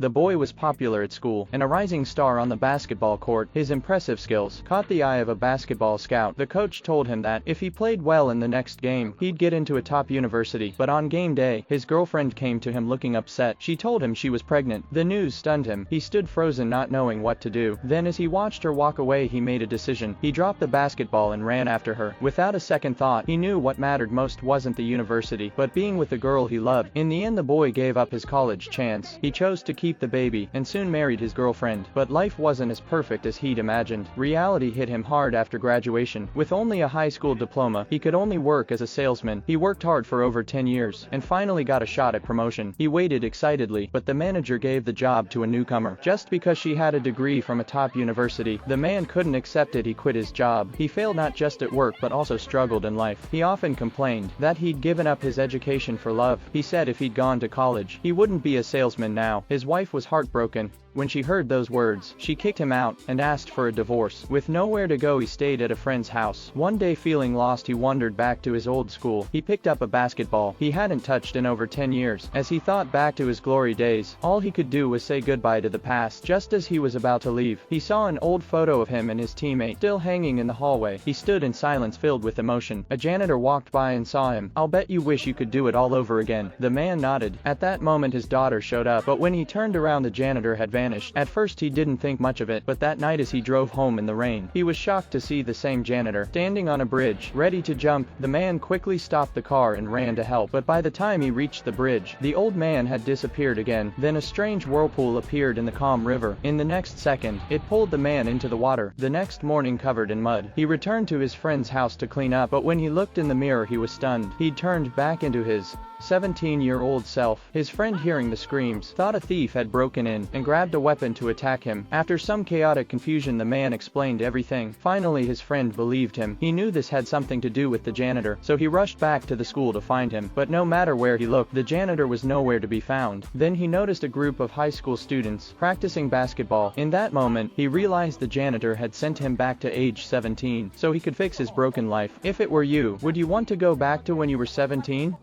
The boy was popular at school and a rising star on the basketball court. His impressive skills caught the eye of a basketball scout. The coach told him that if he played well in the next game, he'd get into a top university. But on game day, his girlfriend came to him looking upset. She told him she was pregnant. The news stunned him. He stood frozen, not knowing what to do. Then as he watched her walk away, he made a decision. He dropped the basketball and ran after her. Without a second thought, he knew what mattered most wasn't the university, but being with the girl he loved. In the end, the boy gave up his college chance. He chose to keep the baby and soon married his girlfriend. But life wasn't as perfect as he'd imagined. Reality hit him hard after graduation. With only a high school diploma, he could only work as a salesman. He worked hard for over 10 years and finally got a shot at promotion. He waited excitedly, but the manager gave the job to a newcomer. Just because she had a degree from a top university, the man couldn't accept it. He quit his job. He failed not just at work but also struggled in life. He often complained that he'd given up his education for love. He said if he'd gone to college, he wouldn't be a salesman now. His wife was heartbroken. When she heard those words, she kicked him out and asked for a divorce. With nowhere to go, he stayed at a friend's house. One day, feeling lost, he wandered back to his old school. He picked up a basketball he hadn't touched in over 10 years. As he thought back to his glory days, all he could do was say goodbye to the past. Just as he was about to leave, he saw an old photo of him and his teammate still hanging in the hallway. He stood in silence, filled with emotion. A janitor walked by and saw him. "I'll bet you wish you could do it all over again." The man nodded. At that moment, his daughter showed up, but when he turned around, the janitor had vanished. At first he didn't think much of it, but that night as he drove home in the rain, he was shocked to see the same janitor standing on a bridge, ready to jump. The man quickly stopped the car and ran to help, but by the time he reached the bridge, the old man had disappeared again. Then a strange whirlpool appeared in the calm river. In the next second, it pulled the man into the water. The next morning, covered in mud, he returned to his friend's house to clean up, but when he looked in the mirror, he was stunned. He'd turned back into his 17-year-old self. His friend, hearing the screams, thought a thief had broken in and grabbed a weapon to attack him. After some chaotic confusion, the man explained everything. Finally, his friend believed him. He knew this had something to do with the janitor, so he rushed back to the school to find him. But no matter where he looked, the janitor was nowhere to be found. Then he noticed a group of high school students practicing basketball. In that moment, he realized the janitor had sent him back to age 17 so he could fix his broken life. If it were you, would you want to go back to when you were 17?